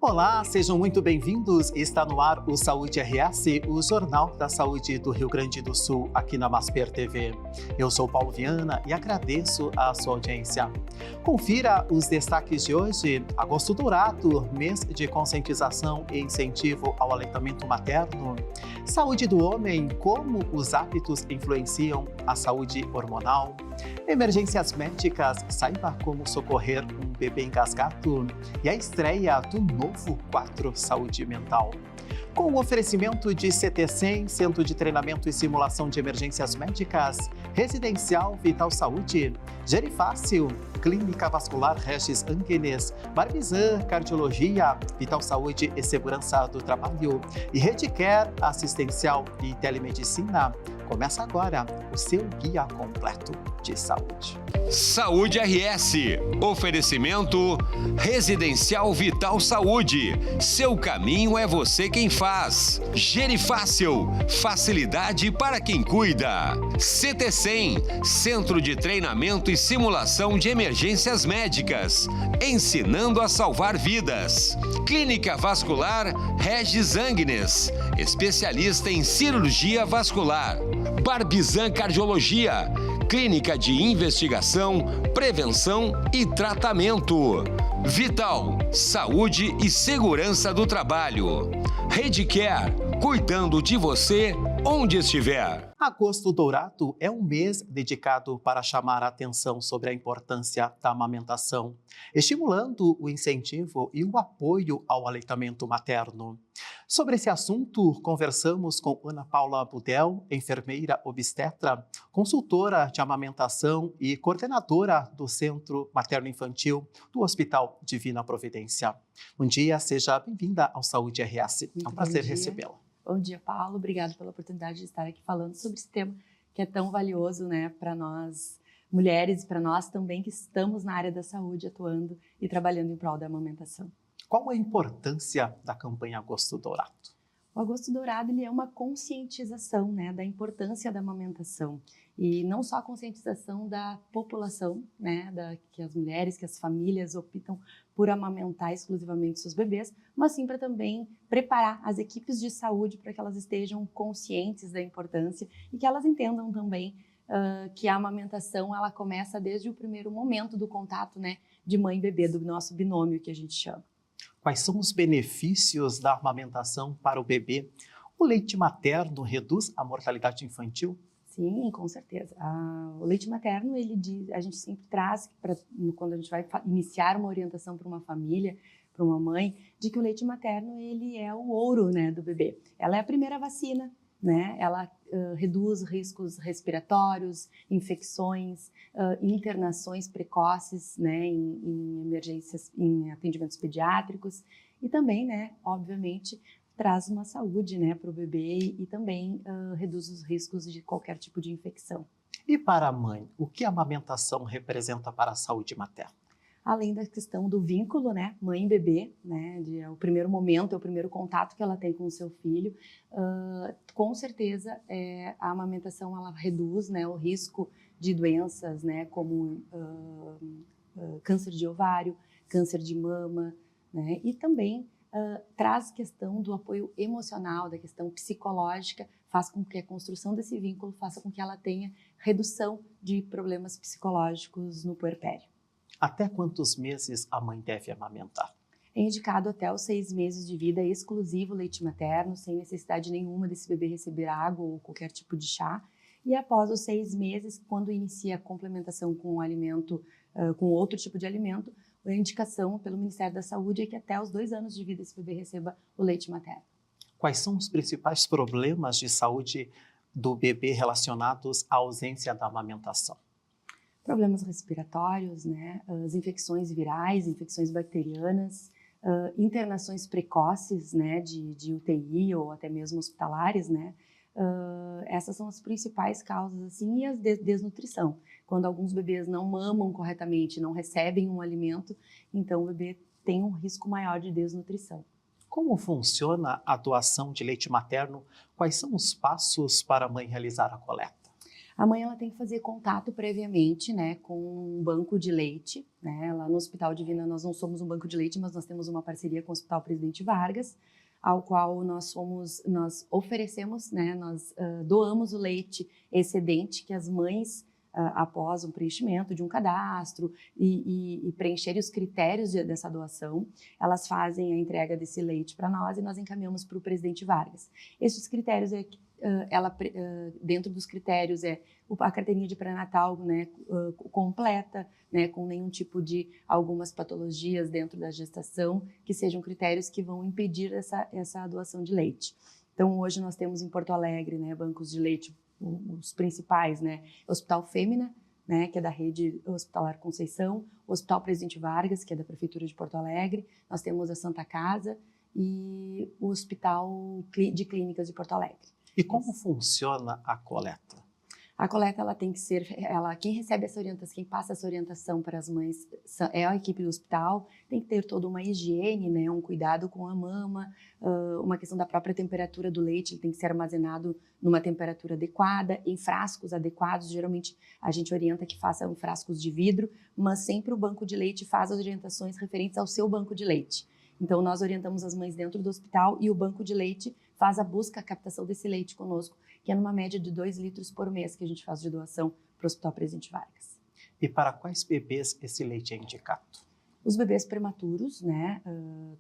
Olá, sejam muito bem-vindos. Está no ar o Saúde RS, o Jornal da Saúde do Rio Grande do Sul, aqui na Masper TV. Eu sou Paulo Viana e agradeço a sua audiência. Confira os destaques de hoje. Agosto Dourado, mês de conscientização e incentivo ao aleitamento materno. Saúde do homem, como os hábitos influenciam a saúde hormonal. Emergências médicas, saiba como socorrer um bebê engasgado. E a estreia do novo quadro Saúde Mental. Com o oferecimento de CT100, Centro de Treinamento e Simulação de Emergências Médicas, Residencial Vital Saúde, Gerifácil, Clínica Vascular Regis Angenes, Barbizan Cardiologia, Vital Saúde e Segurança do Trabalho e Redcare Assistencial e Telemedicina. Começa agora o seu guia completo de saúde. Saúde RS, oferecimento Residencial Vital Saúde, seu caminho é você quem faz. Gerifácil, facilidade para quem cuida. CT100, Centro de Treinamento e Simulação de Emergências Médicas, ensinando a salvar vidas. Clínica Vascular Regis Angenes, especialista em cirurgia vascular. Barbizan Cardiologia, clínica de investigação, prevenção e tratamento. Vital, saúde e segurança do trabalho. Redcare, cuidando de você onde estiver. Agosto Dourado é um mês dedicado para chamar a atenção sobre a importância da amamentação, estimulando o incentivo e o apoio ao aleitamento materno. Sobre esse assunto, conversamos com Ana Paula Budel, enfermeira obstetra, consultora de amamentação e coordenadora do Centro Materno-Infantil do Hospital Divina Providência. Bom dia, seja bem-vinda ao Saúde RS. É um prazer recebê-la. Bom dia, Paulo. Obrigada pela oportunidade de estar aqui falando sobre esse tema que é tão valioso, né, para nós mulheres e para nós também que estamos na área da saúde atuando e trabalhando em prol da amamentação. Qual a importância da campanha Agosto Dourado? O Agosto Dourado ele é uma conscientização, né, da importância da amamentação. E não só a conscientização da população, né, que as mulheres, que as famílias optam por amamentar exclusivamente seus bebês, mas sim para também preparar as equipes de saúde para que elas estejam conscientes da importância e que elas entendam também que a amamentação ela começa desde o primeiro momento do contato, né, de mãe e bebê, do nosso binômio que a gente chama. Quais são os benefícios da amamentação para o bebê? O leite materno reduz a mortalidade infantil? Sim, com certeza. O leite materno, a gente sempre traz, quando a gente vai iniciar uma orientação para uma família, para uma mãe, de que o leite materno ele é o ouro, né, do bebê. Ela é a primeira vacina, né? Ela reduz riscos respiratórios, infecções, internações precoces, né, em emergências, em atendimentos pediátricos e também, né, obviamente, traz uma saúde, né, para o bebê e também reduz os riscos de qualquer tipo de infecção. E para a mãe, o que a amamentação representa para a saúde materna? Além da questão do vínculo, né, mãe e bebê, né, é o primeiro momento, é o primeiro contato que ela tem com o seu filho, com certeza a amamentação ela reduz, né, o risco de doenças, né, como câncer de ovário, câncer de mama, né, e também traz questão do apoio emocional, da questão psicológica, faz com que a construção desse vínculo faça com que ela tenha redução de problemas psicológicos no puerpério. Até quantos meses a mãe deve amamentar? É indicado até os 6 meses de vida, exclusivo leite materno, sem necessidade nenhuma desse bebê receber água ou qualquer tipo de chá. E após os 6 meses, quando inicia a complementação com o alimento, com outro tipo de alimento, a indicação pelo Ministério da Saúde é que até os 2 anos de vida esse bebê receba o leite materno. Quais são os principais problemas de saúde do bebê relacionados à ausência da amamentação? Problemas respiratórios, né, as infecções virais, infecções bacterianas, internações precoces, né, de UTI ou até mesmo hospitalares, né, essas são as principais causas, assim, e a desnutrição. Quando alguns bebês não mamam corretamente, não recebem um alimento, então o bebê tem um risco maior de desnutrição. Como funciona a doação de leite materno? Quais são os passos para a mãe realizar a coleta? A mãe ela tem que fazer contato previamente, né, com um banco de leite, né? Lá no Hospital Divina nós não somos um banco de leite, mas nós temos uma parceria com o Hospital Presidente Vargas, ao qual nós oferecemos, né, nós doamos o leite excedente que as mães após um preenchimento de um cadastro e preencherem os critérios dessa doação, elas fazem a entrega desse leite para nós e nós encaminhamos para o Presidente Vargas. Esses critérios dentro dos critérios a carteirinha de pré-natal, né, completa, né, com nenhum tipo de algumas patologias dentro da gestação, que sejam critérios que vão impedir essa doação de leite. Então, hoje nós temos em Porto Alegre, né, bancos de leite, os principais, né, Hospital Fêmea, né, que é da rede hospitalar Conceição, o Hospital Presidente Vargas, que é da Prefeitura de Porto Alegre, nós temos a Santa Casa e o Hospital de Clínicas de Porto Alegre. E como funciona a coleta? A coleta ela tem que ser, quem recebe essa orientação, quem passa essa orientação para as mães é a equipe do hospital, tem que ter toda uma higiene, né, um cuidado com a mama, uma questão da própria temperatura do leite, ele tem que ser armazenado numa temperatura adequada, em frascos adequados, geralmente a gente orienta que façam frascos de vidro, mas sempre o banco de leite faz as orientações referentes ao seu banco de leite. Então, nós orientamos as mães dentro do hospital e o banco de leite faz a busca, a captação desse leite conosco, que é numa média de 2 litros por mês que a gente faz de doação para o Hospital Presidente Vargas. E para quais bebês esse leite é indicado? Os bebês prematuros, né?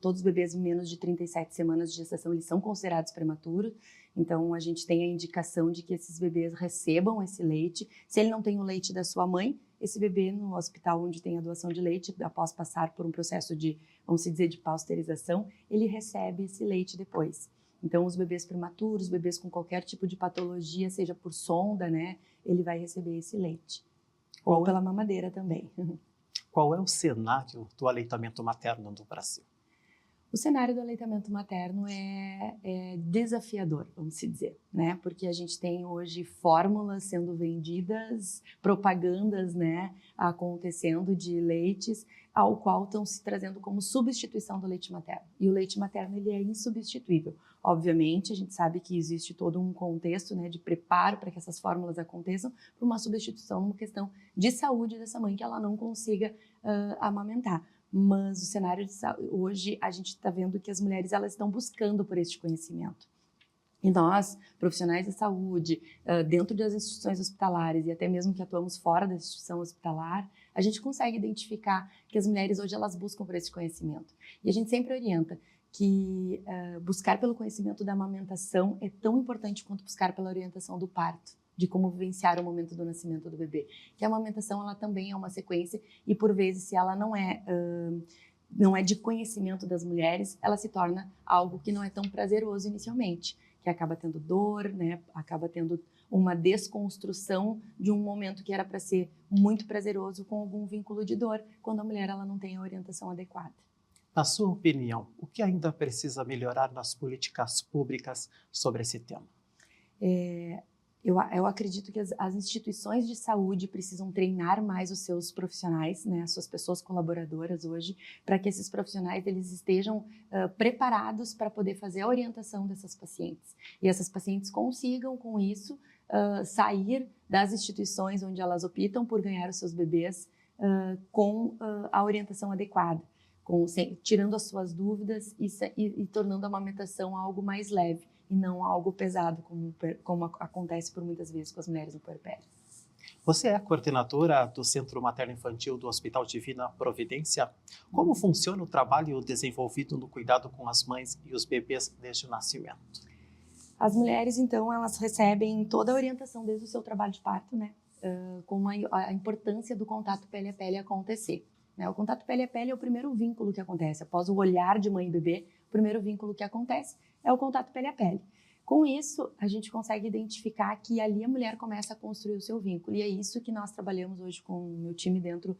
Todos os bebês menos de 37 semanas de gestação, eles são considerados prematuros. Então, a gente tem a indicação de que esses bebês recebam esse leite. Se ele não tem o leite da sua mãe, esse bebê no hospital onde tem a doação de leite, após passar por um processo de, vamos dizer, de pasteurização, ele recebe esse leite depois. Então, os bebês prematuros, bebês com qualquer tipo de patologia, seja por sonda, né, ele vai receber esse leite. Ou pela mamadeira também. Qual é o cenário do aleitamento materno no Brasil? O cenário do aleitamento materno é desafiador, vamos dizer, né? Porque a gente tem hoje fórmulas sendo vendidas, propagandas, né, acontecendo de leites, ao qual estão se trazendo como substituição do leite materno. E o leite materno, ele é insubstituível. Obviamente, a gente sabe que existe todo um contexto, né, de preparo para que essas fórmulas aconteçam, para uma substituição, uma questão de saúde dessa mãe, que ela não consiga amamentar. Mas o cenário de hoje, a gente está vendo que as mulheres elas estão buscando por este conhecimento. E nós, profissionais da saúde, dentro das instituições hospitalares e até mesmo que atuamos fora da instituição hospitalar, a gente consegue identificar que as mulheres hoje elas buscam por esse conhecimento. E a gente sempre orienta que buscar pelo conhecimento da amamentação é tão importante quanto buscar pela orientação do parto, de como vivenciar o momento do nascimento do bebê. Que a amamentação ela também é uma sequência e por vezes se ela não é de conhecimento das mulheres, ela se torna algo que não é tão prazeroso inicialmente, que acaba tendo dor, né? Acaba tendo uma desconstrução de um momento que era para ser muito prazeroso com algum vínculo de dor, quando a mulher ela não tem a orientação adequada. Na sua opinião, o que ainda precisa melhorar nas políticas públicas sobre esse tema? Eu acredito que as instituições de saúde precisam treinar mais os seus profissionais, né, as suas pessoas colaboradoras hoje, para que esses profissionais eles estejam preparados para poder fazer a orientação dessas pacientes. E essas pacientes consigam, com isso, sair das instituições onde elas optam por ganhar os seus bebês com a orientação adequada, tirando as suas dúvidas e tornando a amamentação algo mais leve e não algo pesado, como acontece por muitas vezes com as mulheres no puerpério. Você é a coordenadora do Centro Materno-Infantil do Hospital Divina Providência. Como funciona o trabalho desenvolvido no cuidado com as mães e os bebês desde o nascimento? As mulheres, então, elas recebem toda a orientação desde o seu trabalho de parto, né? Com a importância do contato pele a pele acontecer. O contato pele a pele é o primeiro vínculo que acontece. Após o olhar de mãe e bebê, o primeiro vínculo que acontece é o contato pele a pele. Com isso, a gente consegue identificar que ali a mulher começa a construir o seu vínculo. E é isso que nós trabalhamos hoje com o meu time dentro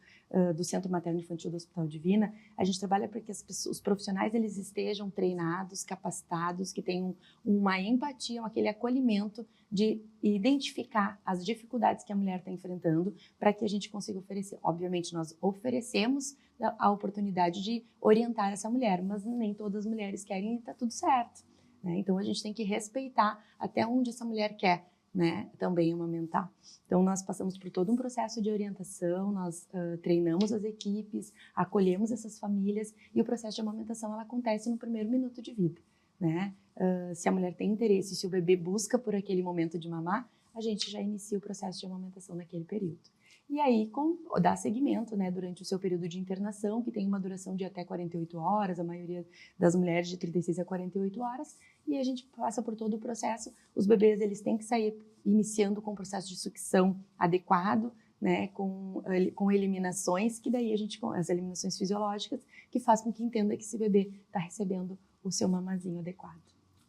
do Centro Materno-Infantil do Hospital Divina. A gente trabalha para que os profissionais eles estejam treinados, capacitados, que tenham uma empatia, aquele acolhimento de identificar as dificuldades que a mulher está enfrentando para que a gente consiga oferecer. Obviamente, nós oferecemos a oportunidade de orientar essa mulher, mas nem todas as mulheres querem e está tudo certo. Então, a gente tem que respeitar até onde essa mulher quer né, também amamentar. Então, nós passamos por todo um processo de orientação, nós treinamos as equipes, acolhemos essas famílias e o processo de amamentação ela acontece no primeiro minuto de vida, né? Se a mulher tem interesse, se o bebê busca por aquele momento de mamar, a gente já inicia o processo de amamentação naquele período. E aí, dá seguimento, né, durante o seu período de internação, que tem uma duração de até 48 horas, a maioria das mulheres de 36 a 48 horas, e a gente passa por todo o processo. Os bebês, eles têm que sair iniciando com o processo de sucção adequado, né, com eliminações, que daí as eliminações fisiológicas, que faz com que entenda que esse bebê está recebendo o seu mamazinho adequado.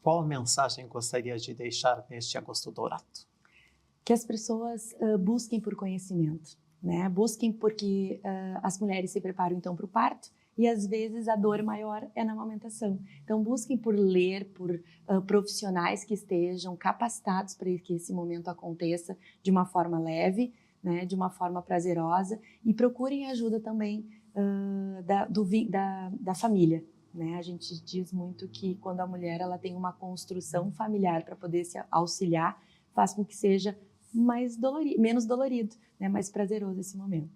Qual a mensagem gostaria de deixar neste agosto dourado? Que as pessoas busquem por conhecimento, né? Busquem porque as mulheres se preparam então para o parto e às vezes a dor maior é na amamentação. Então busquem por ler, por profissionais que estejam capacitados para que esse momento aconteça de uma forma leve, né? De uma forma prazerosa e procurem ajuda também da família. Né? A gente diz muito que quando a mulher ela tem uma construção familiar para poder se auxiliar, faz com que seja menos dolorido, né? Mais prazeroso esse momento.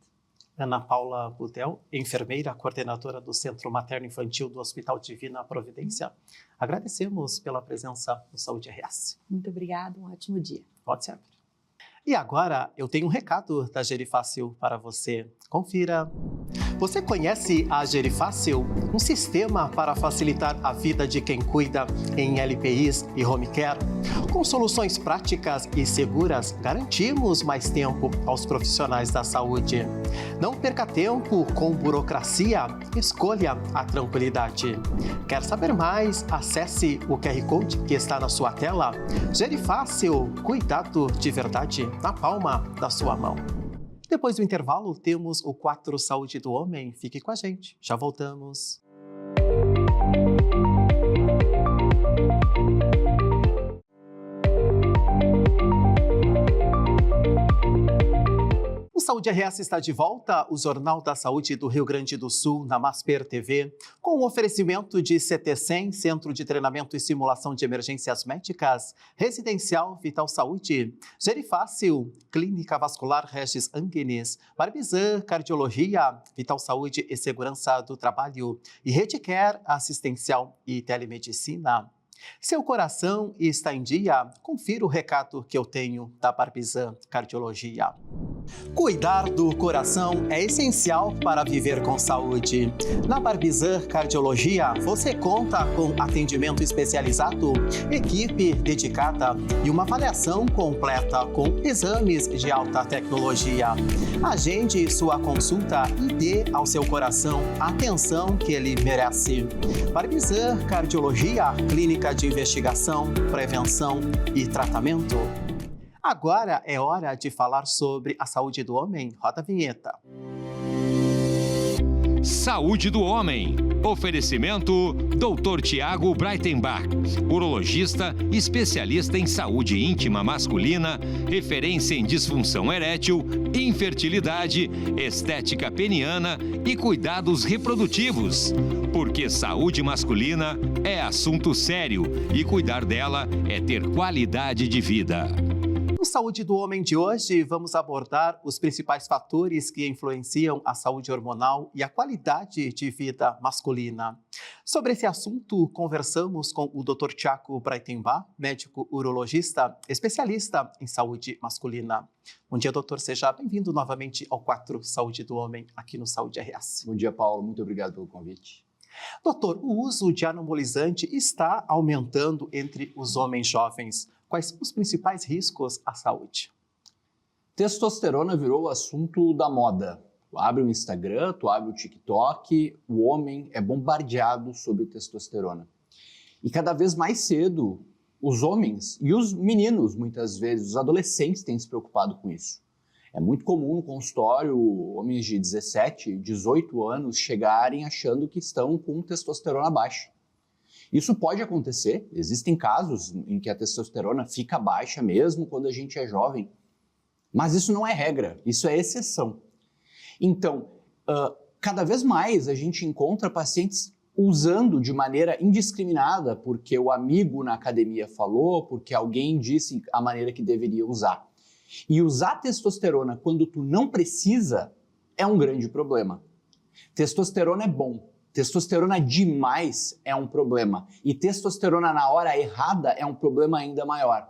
Ana Paula Budel, enfermeira, coordenadora do Centro Materno Infantil do Hospital Divina Providência. Agradecemos pela presença no Saúde RS. Muito obrigada, um ótimo dia. Pode ser. E agora eu tenho um recado da Gerifácil para você. Confira. Você conhece a Gerifácil? Um sistema para facilitar a vida de quem cuida em LPIs e home care? Com soluções práticas e seguras, garantimos mais tempo aos profissionais da saúde. Não perca tempo com burocracia, escolha a tranquilidade. Quer saber mais? Acesse o QR Code que está na sua tela. Gerifácil, cuidado de verdade na palma da sua mão. Depois do intervalo, temos o 4 Saúde do Homem. Fique com a gente, já voltamos. O Saúde RS está de volta, o Jornal da Saúde do Rio Grande do Sul, na Masper TV, com o oferecimento de CT100, Centro de Treinamento e Simulação de Emergências Médicas, Residencial Vital Saúde, Gerifácil, Clínica Vascular Regis Angenes, Barbizan, Cardiologia, Vital Saúde e Segurança do Trabalho e Redcare Assistencial e Telemedicina. Seu coração está em dia? Confira o recado que eu tenho da Barbizan Cardiologia. Cuidar do coração é essencial para viver com saúde. Na Barbizan Cardiologia, você conta com atendimento especializado, equipe dedicada e uma avaliação completa com exames de alta tecnologia. Agende sua consulta e dê ao seu coração a atenção que ele merece. Barbizan Cardiologia, clínica de investigação, prevenção e tratamento. Agora é hora de falar sobre a saúde do homem. Roda a vinheta. Saúde do Homem. Oferecimento Dr. Tiago Breitenbach, urologista, especialista em saúde íntima masculina, referência em disfunção erétil, infertilidade, estética peniana e cuidados reprodutivos. Porque saúde masculina é assunto sério e cuidar dela é ter qualidade de vida. No Saúde do Homem de hoje, vamos abordar os principais fatores que influenciam a saúde hormonal e a qualidade de vida masculina. Sobre esse assunto, conversamos com o Dr. Tiago Breitenbach, médico urologista, especialista em saúde masculina. Bom dia, doutor. Seja bem-vindo novamente ao 4 Saúde do Homem, aqui no Saúde RS. Bom dia, Paulo. Muito obrigado pelo convite. Doutor, o uso de anabolizante está aumentando entre os homens jovens. Quais são os principais riscos à saúde? Testosterona virou o assunto da moda. Tu abre o Instagram, tu abre o TikTok, o homem é bombardeado sobre testosterona. E cada vez mais cedo, os homens e os meninos, muitas vezes, os adolescentes têm se preocupado com isso. É muito comum no consultório homens de 17, 18 anos chegarem achando que estão com testosterona baixa. Isso pode acontecer, existem casos em que a testosterona fica baixa mesmo quando a gente é jovem, mas isso não é regra, isso é exceção. Então, cada vez mais a gente encontra pacientes usando de maneira indiscriminada porque o amigo na academia falou, porque alguém disse a maneira que deveria usar. E usar testosterona quando tu não precisa é um grande problema. Testosterona é bom. Testosterona demais é um problema. E testosterona na hora errada é um problema ainda maior.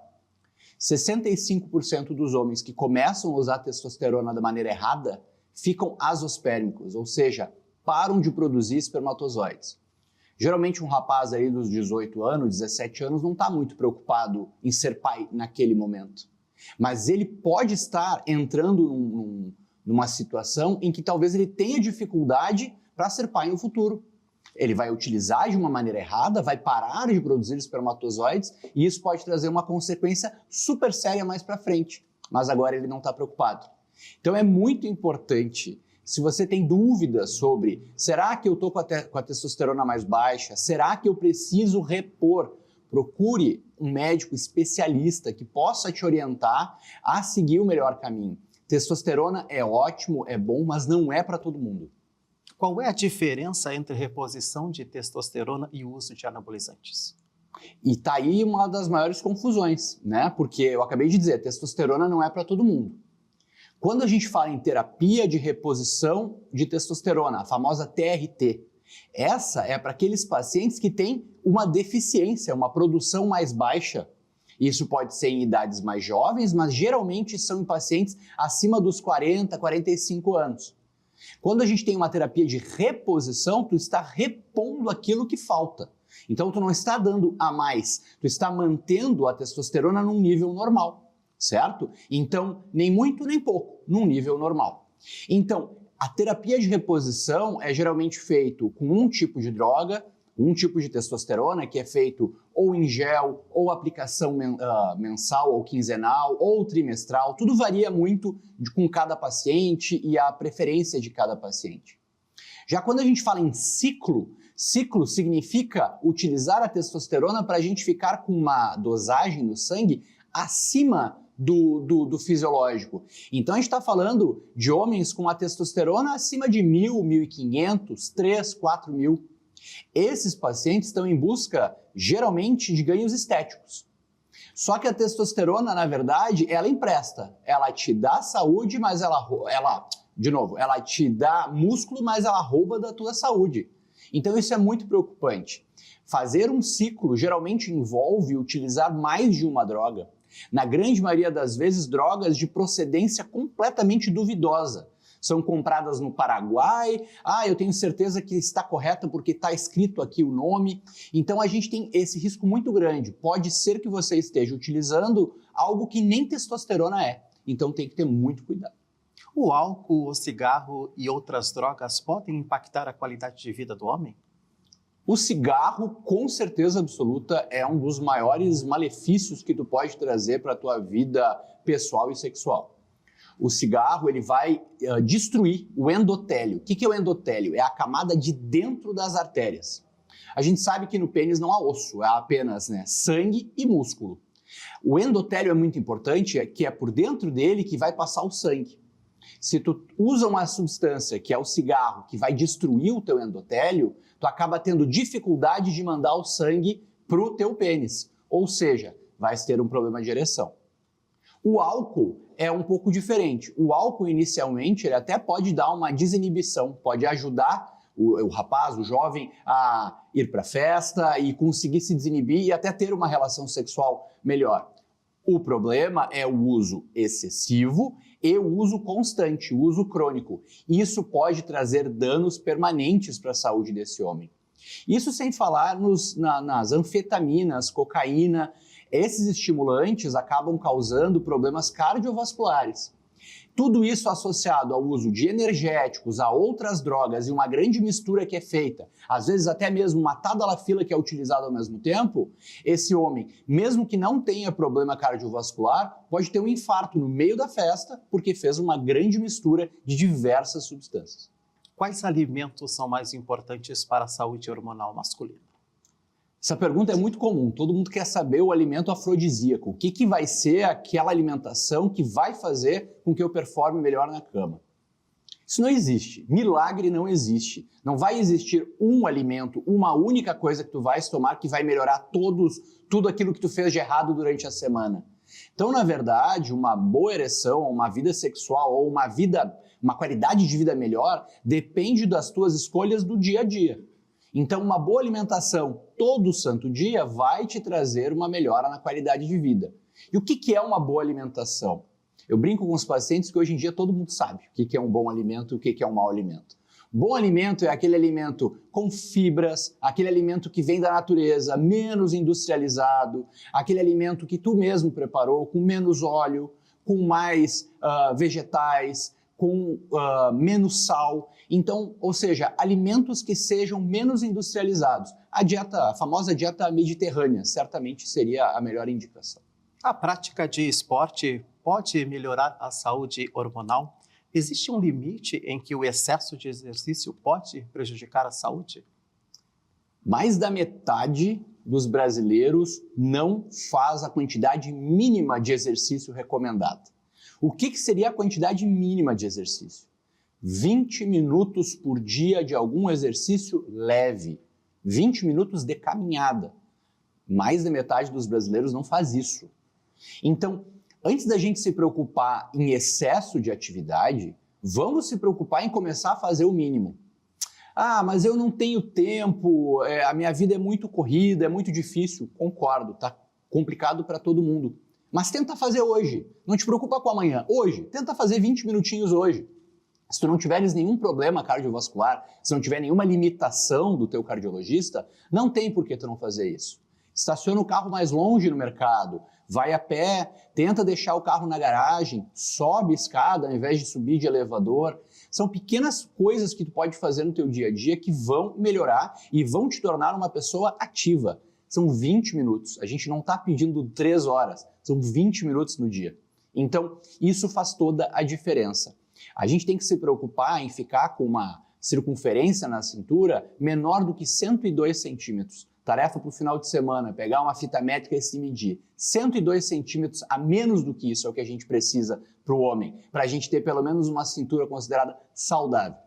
65% dos homens que começam a usar testosterona da maneira errada ficam azospérmicos, ou seja, param de produzir espermatozoides. Geralmente um rapaz aí dos 18 anos, 17 anos, não está muito preocupado em ser pai naquele momento. Mas ele pode estar entrando numa situação em que talvez ele tenha dificuldade para ser pai no futuro. Ele vai utilizar de uma maneira errada, vai parar de produzir espermatozoides e isso pode trazer uma consequência super séria mais para frente. Mas agora ele não está preocupado. Então é muito importante, se você tem dúvidas sobre, será que eu estou com a testosterona mais baixa? Será que eu preciso repor? Procure um médico especialista que possa te orientar a seguir o melhor caminho. Testosterona é ótimo, é bom, mas não é para todo mundo. Qual é a diferença entre reposição de testosterona e uso de anabolizantes? E tá aí uma das maiores confusões, né? Porque eu acabei de dizer, testosterona não é para todo mundo. Quando a gente fala em terapia de reposição de testosterona, a famosa TRT, essa é para aqueles pacientes que têm uma deficiência, uma produção mais baixa. Isso pode ser em idades mais jovens, mas geralmente são em pacientes acima dos 40, 45 anos. Quando a gente tem uma terapia de reposição, tu está repondo aquilo que falta. Então tu não está dando a mais, tu está mantendo a testosterona num nível normal, certo? Então, nem muito nem pouco, num nível normal. Então, a terapia de reposição é geralmente feito com um tipo de droga, um tipo de testosterona que é feito ou em gel, ou aplicação mensal ou quinzenal, ou trimestral. Tudo varia muito com cada paciente e a preferência de cada paciente. Já quando a gente fala em ciclo, ciclo significa utilizar a testosterona para a gente ficar com uma dosagem no sangue acima do fisiológico. Então a gente está falando de homens com a testosterona acima de 1.000, 1.500, 3.000, 4.000. Esses pacientes estão em busca, geralmente, de ganhos estéticos. Só que a testosterona, na verdade, ela empresta. Ela te dá saúde, mas ela te dá músculo, mas ela rouba da tua saúde. Então isso é muito preocupante. Fazer um ciclo geralmente envolve utilizar mais de uma droga. Na grande maioria das vezes, drogas de procedência completamente duvidosa. São compradas no Paraguai, eu tenho certeza que está correta porque está escrito aqui o nome. Então a gente tem esse risco muito grande. Pode ser que você esteja utilizando algo que nem testosterona é. Então tem que ter muito cuidado. O álcool, o cigarro e outras drogas podem impactar a qualidade de vida do homem? O cigarro, com certeza absoluta, é um dos maiores malefícios que tu pode trazer para a tua vida pessoal e sexual. O cigarro ele vai destruir o endotélio. O que é o endotélio? É a camada de dentro das artérias. A gente sabe que no pênis não há osso, é apenas sangue e músculo. O endotélio é muito importante, que é por dentro dele que vai passar o sangue. Se tu usa uma substância que é o cigarro, que vai destruir o teu endotélio, tu acaba tendo dificuldade de mandar o sangue para o teu pênis. Ou seja, vai ter um problema de ereção. O álcool é um pouco diferente. O álcool, inicialmente, ele até pode dar uma desinibição, pode ajudar o rapaz, o jovem, a ir para a festa e conseguir se desinibir e até ter uma relação sexual melhor. O problema é o uso excessivo e o uso constante, o uso crônico. Isso pode trazer danos permanentes para a saúde desse homem. Isso sem falar nas anfetaminas, cocaína. Esses estimulantes acabam causando problemas cardiovasculares. Tudo isso associado ao uso de energéticos, a outras drogas e uma grande mistura que é feita, às vezes até mesmo uma tadalafila que é utilizada ao mesmo tempo, esse homem, mesmo que não tenha problema cardiovascular, pode ter um infarto no meio da festa porque fez uma grande mistura de diversas substâncias. Quais alimentos são mais importantes para a saúde hormonal masculina? Essa pergunta é muito comum, todo mundo quer saber o alimento afrodisíaco, o que vai ser aquela alimentação que vai fazer com que eu performe melhor na cama. Isso não existe. Milagre não existe. Não vai existir um alimento, uma única coisa que tu vais tomar que vai melhorar tudo aquilo que tu fez de errado durante a semana. Então, na verdade, uma boa ereção, uma vida sexual ou uma qualidade de vida melhor depende das tuas escolhas do dia a dia. Então, uma boa alimentação todo santo dia vai te trazer uma melhora na qualidade de vida. E o que é uma boa alimentação? Eu brinco com os pacientes que hoje em dia todo mundo sabe o que é um bom alimento e o que é um mau alimento. Bom alimento é aquele alimento com fibras, aquele alimento que vem da natureza, menos industrializado, aquele alimento que tu mesmo preparou, com menos óleo, com mais vegetais, com menos sal. Então, ou seja, alimentos que sejam menos industrializados. A famosa dieta mediterrânea certamente seria a melhor indicação. A prática de esporte pode melhorar a saúde hormonal? Existe um limite em que o excesso de exercício pode prejudicar a saúde? Mais da metade dos brasileiros não faz a quantidade mínima de exercício recomendada. O que seria a quantidade mínima de exercício? 20 minutos por dia de algum exercício leve. 20 minutos de caminhada. Mais da metade dos brasileiros não faz isso. Então, antes da gente se preocupar em excesso de atividade, vamos se preocupar em começar a fazer o mínimo. Ah, mas eu não tenho tempo, a minha vida é muito corrida, é muito difícil. Concordo, tá complicado para todo mundo. Mas tenta fazer hoje, não te preocupa com amanhã. Hoje, tenta fazer 20 minutinhos hoje. Se tu não tiveres nenhum problema cardiovascular, se não tiver nenhuma limitação do teu cardiologista, não tem por que tu não fazer isso. Estaciona o carro mais longe no mercado, vai a pé, tenta deixar o carro na garagem, sobe escada ao invés de subir de elevador. São pequenas coisas que tu pode fazer no teu dia a dia que vão melhorar e vão te tornar uma pessoa ativa. São 20 minutos, a gente não está pedindo 3 horas, são 20 minutos no dia. Então, isso faz toda a diferença. A gente tem que se preocupar em ficar com uma circunferência na cintura menor do que 102 centímetros. Tarefa para o final de semana, pegar uma fita métrica e se medir. 102 centímetros a menos do que isso é o que a gente precisa para o homem, para a gente ter pelo menos uma cintura considerada saudável.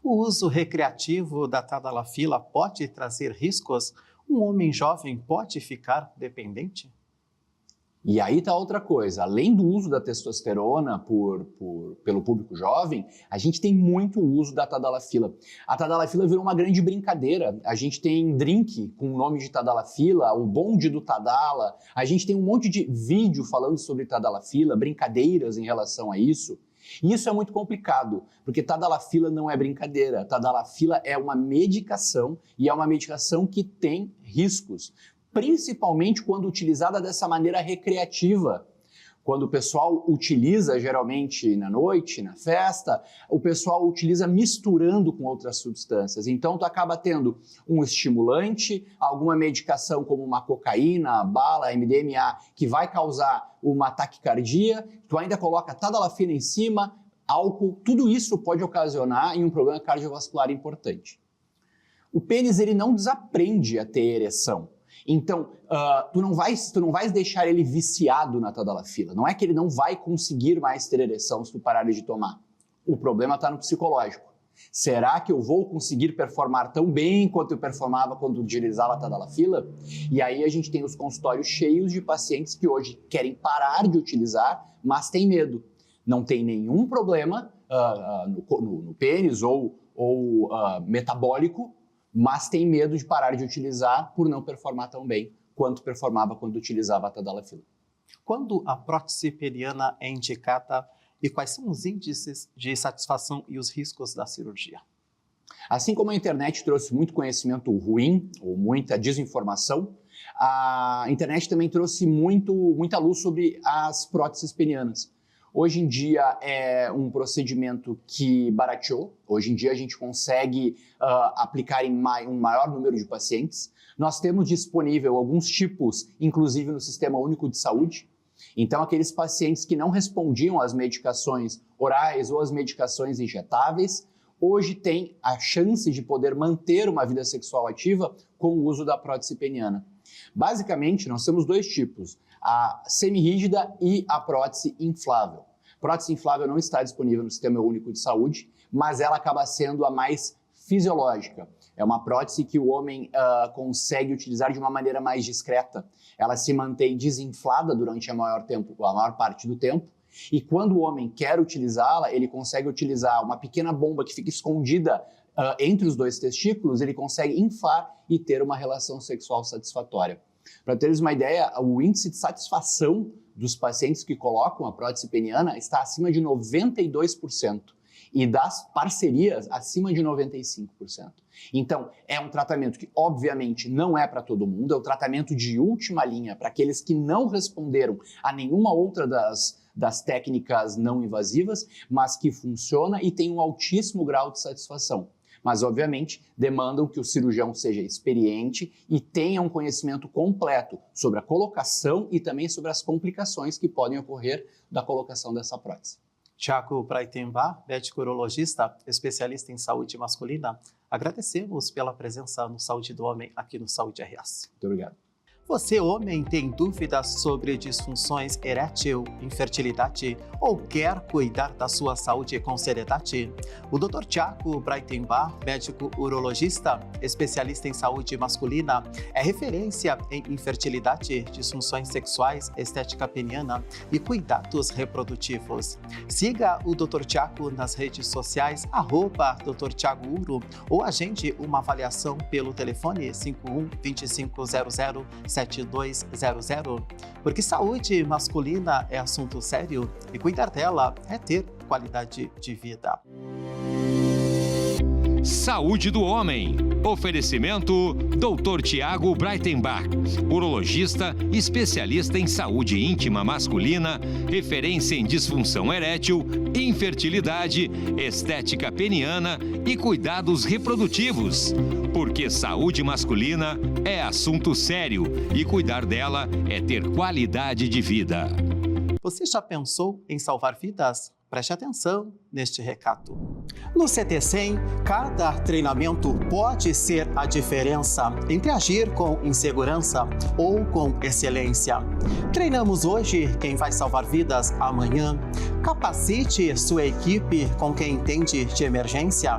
O uso recreativo da tadalafila pode trazer riscos? Um homem jovem pode ficar dependente? E aí está outra coisa, além do uso da testosterona pelo público jovem, a gente tem muito uso da tadalafila. A tadalafila virou uma grande brincadeira, a gente tem drink com o nome de tadalafila, o bonde do Tadala, a gente tem um monte de vídeo falando sobre tadalafila, brincadeiras em relação a isso. E isso é muito complicado, porque tadalafila não é brincadeira, tadalafila é uma medicação e é uma medicação que tem riscos. Principalmente quando utilizada dessa maneira recreativa. Quando o pessoal utiliza, geralmente na noite, na festa, o pessoal utiliza misturando com outras substâncias. Então, tu acaba tendo um estimulante, alguma medicação como uma cocaína, bala, MDMA, que vai causar uma taquicardia, tu ainda coloca tadalafila em cima, álcool, tudo isso pode ocasionar um problema cardiovascular importante. O pênis, ele não desaprende a ter ereção. Então, tu não vais deixar ele viciado na tadalafila. Não é que ele não vai conseguir mais ter ereção se tu parar de tomar. O problema está no psicológico. Será que eu vou conseguir performar tão bem quanto eu performava quando utilizava a tadalafila? E aí a gente tem os consultórios cheios de pacientes que hoje querem parar de utilizar, mas têm medo. Não tem nenhum problema no pênis ou metabólico, mas tem medo de parar de utilizar por não performar tão bem quanto performava quando utilizava a tadalafila. Quando a prótese peniana é indicada e quais são os índices de satisfação e os riscos da cirurgia? Assim como a internet trouxe muito conhecimento ruim ou muita desinformação, a internet também trouxe muita luz sobre as próteses penianas. Hoje em dia é um procedimento que barateou. Hoje em dia a gente consegue aplicar em um maior número de pacientes. Nós temos disponível alguns tipos, inclusive no Sistema Único de Saúde. Então, aqueles pacientes que não respondiam às medicações orais ou às medicações injetáveis, hoje têm a chance de poder manter uma vida sexual ativa com o uso da prótese peniana. Basicamente, nós temos 2 tipos, a semirrígida e a prótese inflável. Prótese inflável não está disponível no Sistema Único de Saúde, mas ela acaba sendo a mais fisiológica. É uma prótese que o homem consegue utilizar de uma maneira mais discreta. Ela se mantém desinflada durante a maior parte do tempo. E quando o homem quer utilizá-la, ele consegue utilizar uma pequena bomba que fica escondida entre os dois testículos, ele consegue inflar e ter uma relação sexual satisfatória. Para teres uma ideia, o índice de satisfação dos pacientes que colocam a prótese peniana está acima de 92%. E das parcerias acima de 95%. Então, é um tratamento que, obviamente, não é para todo mundo, é um tratamento de última linha para aqueles que não responderam a nenhuma outra das técnicas não invasivas, mas que funciona e tem um altíssimo grau de satisfação. Mas, obviamente, demandam que o cirurgião seja experiente e tenha um conhecimento completo sobre a colocação e também sobre as complicações que podem ocorrer da colocação dessa prótese. Tiago Breitenbach, médico urologista, especialista em saúde masculina, agradecemos pela presença no Saúde do Homem aqui no Saúde RS. Muito obrigado. Você, homem, tem dúvidas sobre disfunções erétil, infertilidade ou quer cuidar da sua saúde com seriedade? O Dr. Tiago Breitenbach, médico urologista, especialista em saúde masculina, é referência em infertilidade, disfunções sexuais, estética peniana e cuidados reprodutivos. Siga o Dr. Tiago nas redes sociais, @Dr. Tiago Uro, ou agende uma avaliação pelo telefone 51 2500 7200, porque saúde masculina é assunto sério e cuidar dela é ter qualidade de vida. Saúde do Homem. Oferecimento Dr. Tiago Breitenbach, urologista, especialista em saúde íntima masculina, referência em disfunção erétil, infertilidade, estética peniana e cuidados reprodutivos. Porque saúde masculina é assunto sério e cuidar dela é ter qualidade de vida. Você já pensou em salvar vidas? Preste atenção neste recado. No CT100, cada treinamento pode ser a diferença entre agir com insegurança ou com excelência. Treinamos hoje quem vai salvar vidas amanhã. Capacite sua equipe com quem entende de emergência.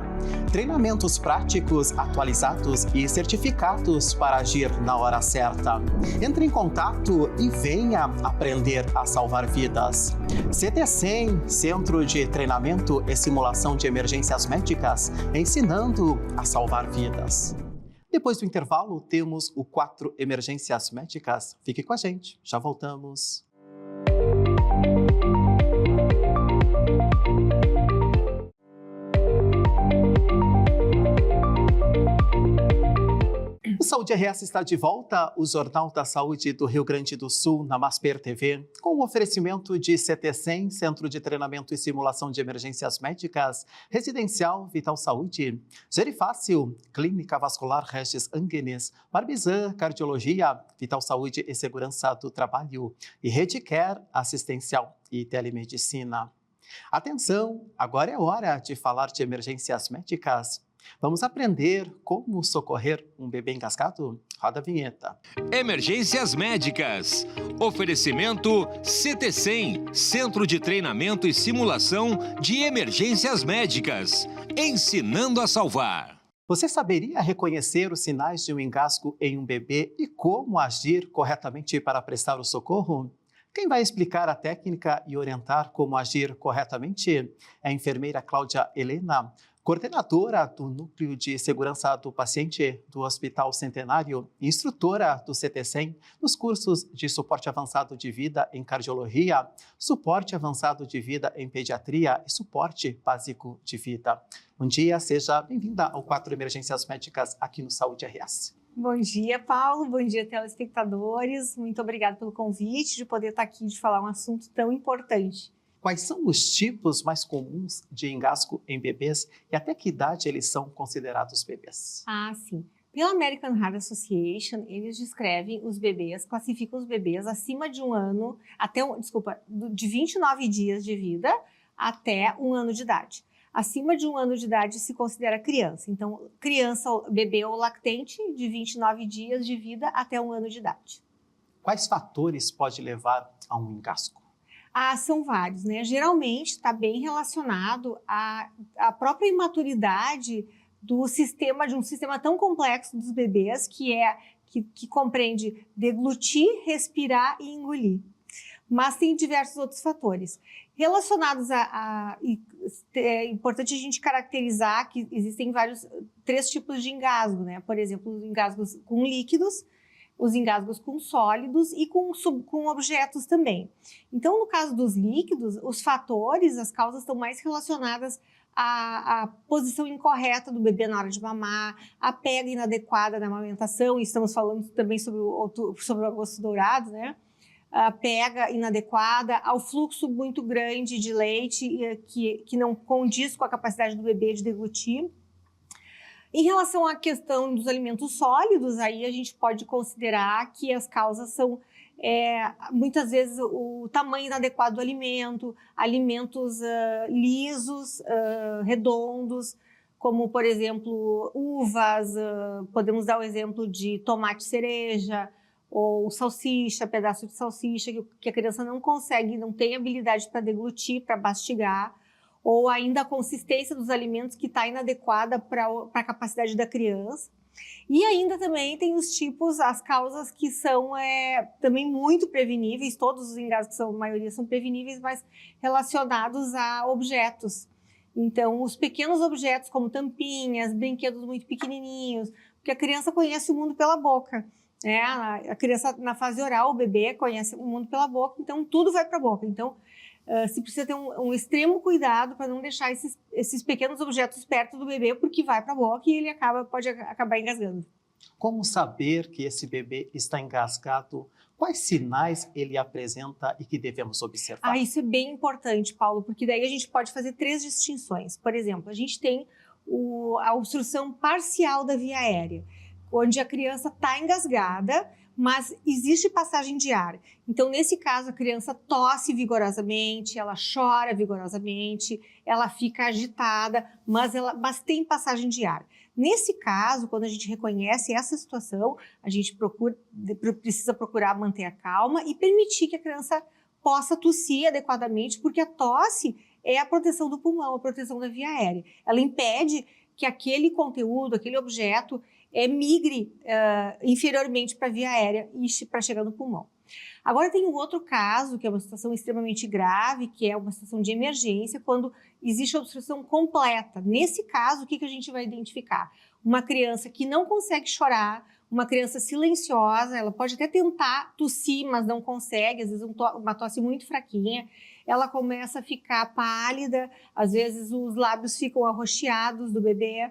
Treinamentos práticos atualizados e certificados para agir na hora certa. Entre em contato e venha aprender a salvar vidas. CT100, Centro de Treinamento e Simulação de Emergências Médicas, ensinando a salvar vidas. Depois do intervalo, temos o 4 Emergências Médicas. Fique com a gente, já voltamos. O Saúde RS está de volta, o Jornal da Saúde do Rio Grande do Sul, na Masper TV, com o oferecimento de CT100, Centro de Treinamento e Simulação de Emergências Médicas, Residencial Vital Saúde, Gerifácil, Clínica Vascular Regis Angenes, Barbizan, Cardiologia, Vital Saúde e Segurança do Trabalho e Redcare, Assistencial e Telemedicina. Atenção, agora é hora de falar de emergências médicas. Vamos aprender como socorrer um bebê engasgado? Roda a vinheta. Emergências Médicas. Oferecimento CT100, Centro de Treinamento e Simulação de Emergências Médicas. Ensinando a salvar. Você saberia reconhecer os sinais de um engasgo em um bebê e como agir corretamente para prestar o socorro? Quem vai explicar a técnica e orientar como agir corretamente é a enfermeira Cláudia Helena, coordenadora do Núcleo de Segurança do Paciente do Hospital Centenário e instrutora do CT100 nos cursos de suporte avançado de vida em cardiologia, suporte avançado de vida em pediatria e suporte básico de vida. Bom dia, seja bem-vinda ao 4 Emergências Médicas aqui no Saúde RS. Bom dia, Paulo. Bom dia, telespectadores. Muito obrigada pelo convite de poder estar aqui de falar um assunto tão importante. Quais são os tipos mais comuns de engasgo em bebês e até que idade eles são considerados bebês? Ah, sim. Pela American Heart Association, eles descrevem os bebês, classificam os bebês acima de um ano, de 29 dias de vida até 1 ano de idade. Acima de 1 ano de idade se considera criança. Então, criança, bebê ou lactente de 29 dias de vida até 1 ano de idade. Quais fatores pode levar a um engasgo? São vários, né? Geralmente está bem relacionado à própria imaturidade de um sistema tão complexo dos bebês, que compreende deglutir, respirar e engolir. Mas tem diversos outros fatores. Relacionados é importante a gente caracterizar que existem 3 tipos de engasgo, né? Por exemplo, os engasgos com líquidos, os engasgos com sólidos e com objetos também. Então, no caso dos líquidos, os fatores, as causas estão mais relacionadas à posição incorreta do bebê na hora de mamar, a pega inadequada na amamentação, e estamos falando também sobre o agosto dourado, né? A pega inadequada, ao fluxo muito grande de leite que não condiz com a capacidade do bebê de deglutir. Em relação à questão dos alimentos sólidos, aí a gente pode considerar que as causas são, muitas vezes, o tamanho inadequado do alimento, alimentos lisos, redondos, como, por exemplo, uvas, podemos dar o exemplo de tomate cereja, ou salsicha, pedaço de salsicha, que a criança não consegue, não tem habilidade para deglutir, para mastigar, ou ainda a consistência dos alimentos que está inadequada para a capacidade da criança. E ainda também tem as causas que são também muito preveníveis, todos os engasgos, a maioria são preveníveis, mas relacionados a objetos. Então, os pequenos objetos como tampinhas, brinquedos muito pequenininhos, porque a criança conhece o mundo pela boca. A criança na fase oral, o bebê conhece o mundo pela boca, então tudo vai para a boca. Então, se precisa ter um extremo cuidado para não deixar esses pequenos objetos perto do bebê, porque vai para a boca e ele pode acabar engasgando. Como saber que esse bebê está engasgado? Quais sinais ele apresenta e que devemos observar? Isso é bem importante, Paulo, porque daí a gente pode fazer 3 distinções. Por exemplo, a gente tem a obstrução parcial da via aérea, onde a criança está engasgada, mas existe passagem de ar. Então, nesse caso, a criança tosse vigorosamente, ela chora vigorosamente, ela fica agitada, mas tem passagem de ar. Nesse caso, quando a gente reconhece essa situação, a gente precisa procurar manter a calma e permitir que a criança possa tossir adequadamente, porque a tosse é a proteção do pulmão, a proteção da via aérea. Ela impede que aquele conteúdo, aquele objeto, migre inferiormente para a via aérea e para chegar no pulmão. Agora tem um outro caso, que é uma situação extremamente grave, que é uma situação de emergência, quando existe obstrução completa. Nesse caso, o que a gente vai identificar? Uma criança que não consegue chorar, uma criança silenciosa, ela pode até tentar tossir, mas não consegue, às vezes uma tosse muito fraquinha, ela começa a ficar pálida, às vezes os lábios ficam arroxeados do bebê.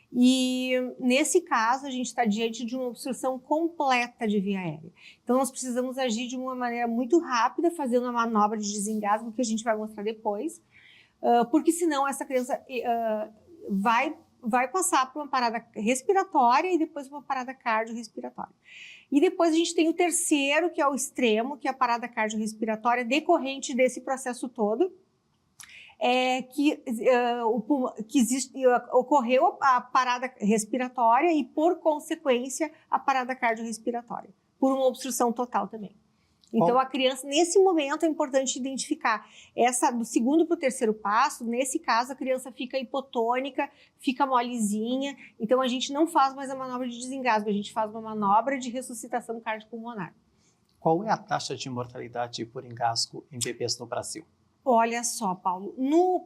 E nesse caso a gente está diante de uma obstrução completa de via aérea. Então nós precisamos agir de uma maneira muito rápida, fazendo uma manobra de desengasgo que a gente vai mostrar depois, porque senão essa criança vai passar por uma parada respiratória e depois uma parada cardiorrespiratória. E depois a gente tem o terceiro, que é o extremo, que é a parada cardiorrespiratória decorrente desse processo todo. Ocorreu a parada respiratória e, por consequência, a parada cardiorrespiratória, por uma obstrução total também. Então, a criança, nesse momento, é importante identificar do segundo para o terceiro passo. Nesse caso, a criança fica hipotônica, fica molezinha. Então, a gente não faz mais a manobra de desengasgo, a gente faz uma manobra de ressuscitação cardiopulmonar. Qual é a taxa de mortalidade por engasgo em bebês no Brasil? Olha só, Paulo,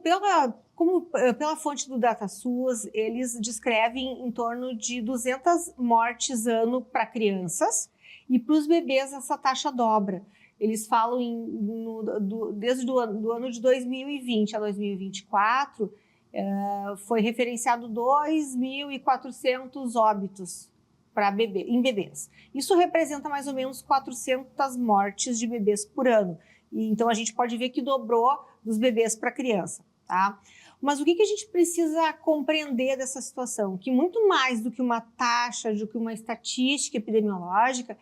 pela fonte do DataSUS, eles descrevem em torno de 200 mortes ano para crianças, e para os bebês essa taxa dobra. Eles falam desde o ano de 2020 a 2024, foi referenciado 2.400 óbitos em bebês. Isso representa mais ou menos 400 mortes de bebês por ano. Então, a gente pode ver que dobrou dos bebês para a criança, tá? Mas o que a gente precisa compreender dessa situação? Que muito mais do que uma taxa, do que uma estatística epidemiológica,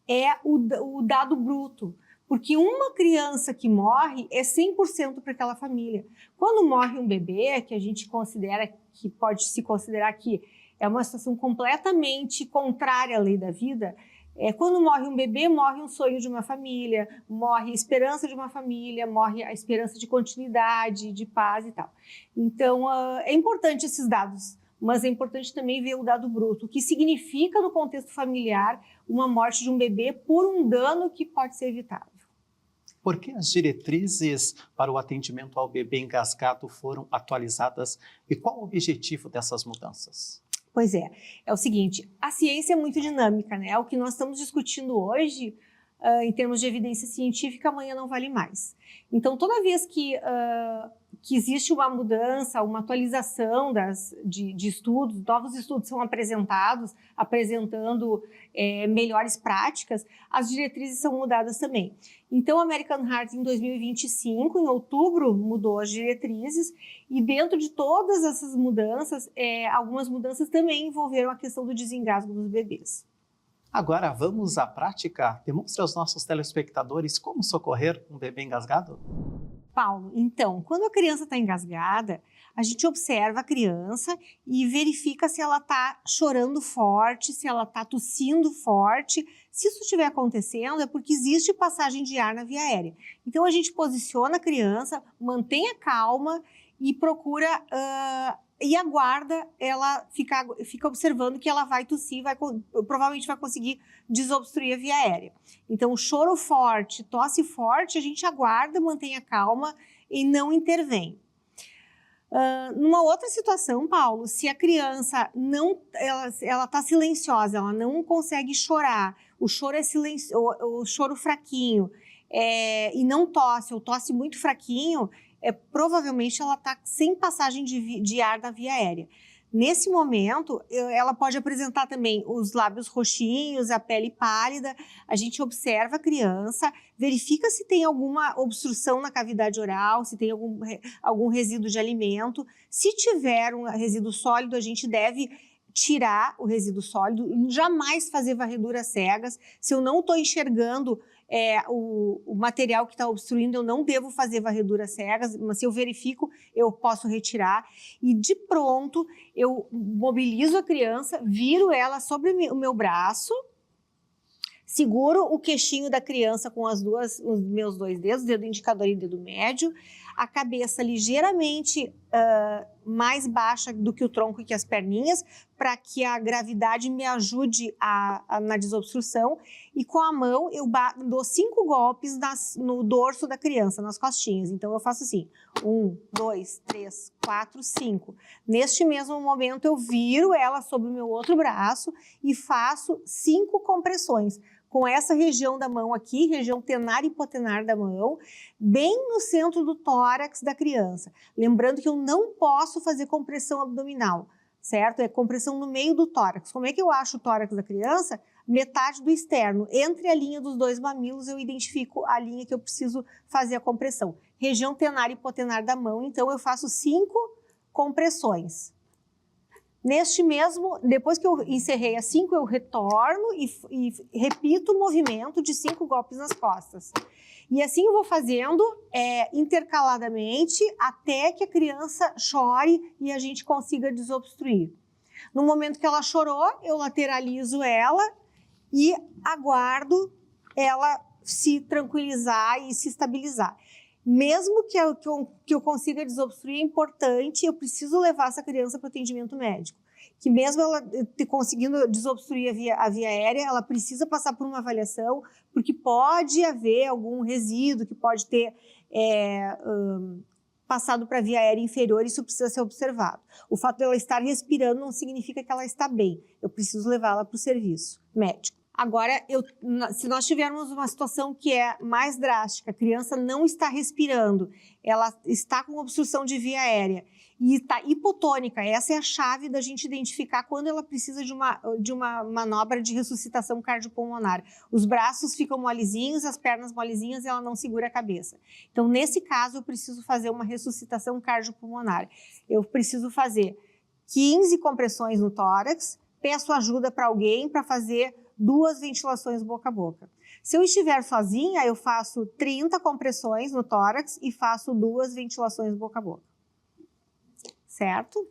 é o dado bruto. Porque uma criança que morre é 100% para aquela família. Quando morre um bebê, que a gente considera, que pode se considerar que é uma situação completamente contrária à lei da vida, Quando morre um bebê, morre um sonho de uma família, morre a esperança de uma família, morre a esperança de continuidade, de paz e tal. Então, é importante esses dados, mas é importante também ver o dado bruto, o que significa no contexto familiar uma morte de um bebê por um dano que pode ser evitado. Por que as diretrizes para o atendimento ao bebê engasgado foram atualizadas e qual o objetivo dessas mudanças? Pois é o seguinte, a ciência é muito dinâmica, né? O que nós estamos discutindo hoje, em termos de evidência científica, amanhã não vale mais. Então, toda vez que existe uma mudança, uma atualização de estudos, novos estudos são apresentados, apresentando melhores práticas, as diretrizes são mudadas também. Então, a American Heart, em 2025, em outubro, mudou as diretrizes e dentro de todas essas mudanças, algumas mudanças também envolveram a questão do desengasgo dos bebês. Agora, vamos à prática? Demonstre aos nossos telespectadores como socorrer um bebê engasgado? Paulo, então, quando a criança está engasgada, a gente observa a criança e verifica se ela está chorando forte, se ela está tossindo forte. Se isso estiver acontecendo, é porque existe passagem de ar na via aérea. Então, a gente posiciona a criança, mantém a calma e procura e aguarda ela fica observando que ela vai tossir, provavelmente vai conseguir desobstruir a via aérea. Então, choro forte, tosse forte, a gente aguarda, mantém a calma e não intervém. Numa outra situação, Paulo, se a criança ela está silenciosa, ela não consegue chorar, o choro é o choro fraquinho e não tosse, ou tosse muito fraquinho, provavelmente ela está sem passagem de ar da via aérea. Nesse momento, ela pode apresentar também os lábios roxinhos, a pele pálida. A gente observa a criança, verifica se tem alguma obstrução na cavidade oral, se tem algum resíduo de alimento. Se tiver um resíduo sólido, a gente deve tirar o resíduo sólido, jamais fazer varreduras cegas. Se eu não estou enxergando o material que está obstruindo, eu não devo fazer varreduras cegas, mas se eu verifico, eu posso retirar. E de pronto, eu mobilizo a criança, viro ela sobre o meu braço, seguro o queixinho da criança com os meus dois dedos, dedo indicador e dedo médio, a cabeça ligeiramente mais baixa do que o tronco e que as perninhas, para que a gravidade me ajude na desobstrução. E com a mão eu dou 5 golpes no dorso da criança, nas costinhas. Então eu faço assim, 1, 2, 3, 4, 5. Neste mesmo momento eu viro ela sobre o meu outro braço e faço 5 compressões. Com essa região da mão aqui, região tenar e hipotenar da mão, bem no centro do tórax da criança. Lembrando que eu não posso fazer compressão abdominal, certo? É compressão no meio do tórax. Como é que eu acho o tórax da criança? Metade do externo. Entre a linha dos 2 mamilos, eu identifico a linha que eu preciso fazer a compressão. Região tenar e hipotenar da mão, então eu faço 5 compressões. Neste mesmo, depois que eu encerrei as 5, eu retorno e repito o movimento de 5 golpes nas costas. E assim eu vou fazendo intercaladamente até que a criança chore e a gente consiga desobstruir. No momento que ela chorou, eu lateralizo ela e aguardo ela se tranquilizar e se estabilizar. Mesmo que eu consiga desobstruir, é importante, eu preciso levar essa criança para o atendimento médico. Que mesmo ela conseguindo desobstruir a via aérea, ela precisa passar por uma avaliação, porque pode haver algum resíduo que pode ter passado para a via aérea inferior, isso precisa ser observado. O fato de ela estar respirando não significa que ela está bem. Eu preciso levá-la para o serviço médico. Agora, se nós tivermos uma situação que é mais drástica, a criança não está respirando, ela está com obstrução de via aérea e está hipotônica, essa é a chave da gente identificar quando ela precisa de uma manobra de ressuscitação cardiopulmonar. Os braços ficam molezinhos, as pernas molezinhas e ela não segura a cabeça. Então, nesse caso, eu preciso fazer uma ressuscitação cardiopulmonar. Eu preciso fazer 15 compressões no tórax, peço ajuda para alguém para fazer 2 ventilações boca a boca. Se eu estiver sozinha, eu faço 30 compressões no tórax e faço 2 ventilações boca a boca. Certo?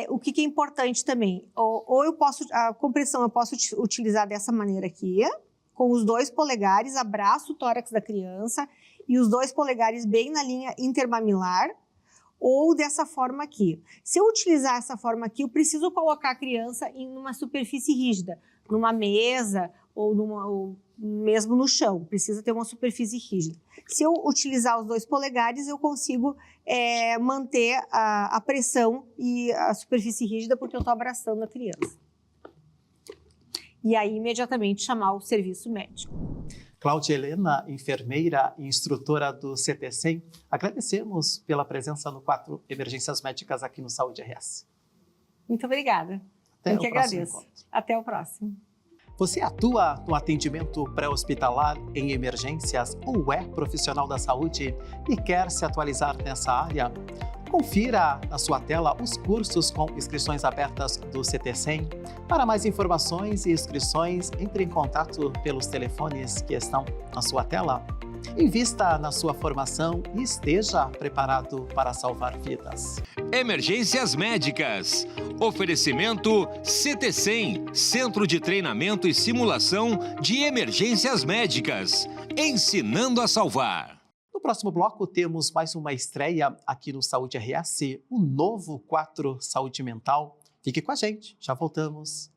O que é importante também, ou eu posso, a compressão eu posso utilizar dessa maneira aqui, com os 2 polegares, abraço o tórax da criança e os 2 polegares bem na linha intermamilar, ou dessa forma aqui. Se eu utilizar essa forma aqui, eu preciso colocar a criança em uma superfície rígida, numa mesa ou mesmo no chão, precisa ter uma superfície rígida. Se eu utilizar os 2 polegares, eu consigo manter a pressão e a superfície rígida porque eu estou abraçando a criança. E aí, imediatamente, chamar o serviço médico. Cláudia Helena, enfermeira e instrutora do CT100, agradecemos pela presença no quadro Emergências Médicas aqui no Saúde RS. Muito obrigada. Eu que agradeço. Até o próximo. Você atua no atendimento pré-hospitalar em emergências ou é profissional da saúde e quer se atualizar nessa área? Confira na sua tela os cursos com inscrições abertas do CT100. Para mais informações e inscrições, entre em contato pelos telefones que estão na sua tela. Invista na sua formação e esteja preparado para salvar vidas. Emergências Médicas. Oferecimento CT100, Centro de Treinamento e Simulação de Emergências Médicas. Ensinando a salvar. No próximo bloco, temos mais uma estreia aqui no Saúde RS, o novo quadro Saúde Mental. Fique com a gente, já voltamos.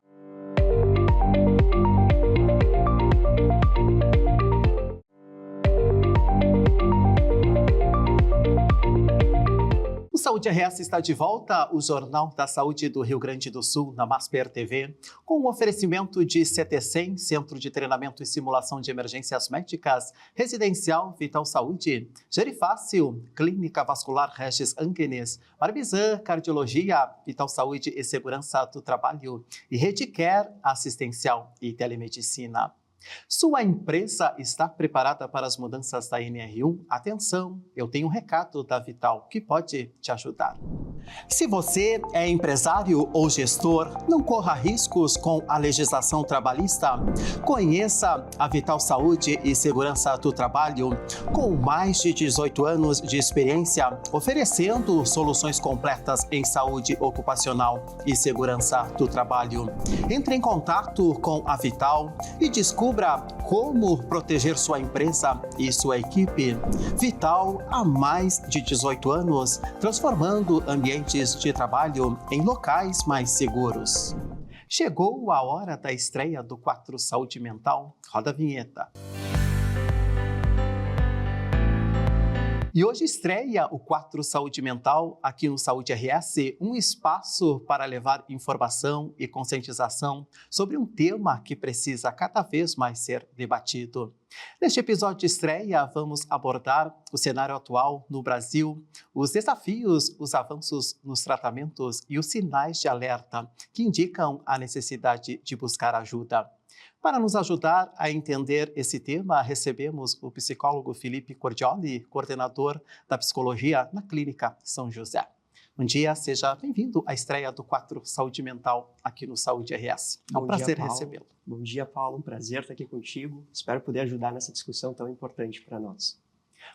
O Saúde RS está de volta, o Jornal da Saúde do Rio Grande do Sul, na Masper TV, com um oferecimento de CT100, Centro de Treinamento e Simulação de Emergências Médicas, Residencial Vital Saúde, Gerifácil, Clínica Vascular Regis Angenes, Barbizan, Cardiologia, Vital Saúde e Segurança do Trabalho e Redicare Assistencial e Telemedicina. Sua empresa está preparada para as mudanças da NR1? Atenção, eu tenho um recado da Vital que pode te ajudar. Se você é empresário ou gestor, não corra riscos com a legislação trabalhista. Conheça a Vital Saúde e Segurança do Trabalho, com mais de 18 anos de experiência, oferecendo soluções completas em saúde ocupacional e segurança do trabalho. Entre em contato com a Vital e descubra como proteger sua empresa e sua equipe. Vital, há mais de 18 anos, transformando ambientes de trabalho em locais mais seguros. Chegou a hora da estreia do quadro Saúde Mental. Roda a vinheta. E hoje estreia o quadro Saúde Mental aqui no Saúde RS, um espaço para levar informação e conscientização sobre um tema que precisa cada vez mais ser debatido. Neste episódio de estreia, vamos abordar o cenário atual no Brasil, os desafios, os avanços nos tratamentos e os sinais de alerta que indicam a necessidade de buscar ajuda. Para nos ajudar a entender esse tema, recebemos o psicólogo Felipe Cordioli, coordenador da psicologia na Clínica São José. Bom dia, seja bem-vindo à estreia do quadro Saúde Mental aqui no Saúde RS. É um prazer recebê-lo. Bom dia, Paulo. Um prazer estar aqui contigo. Espero poder ajudar nessa discussão tão importante para nós.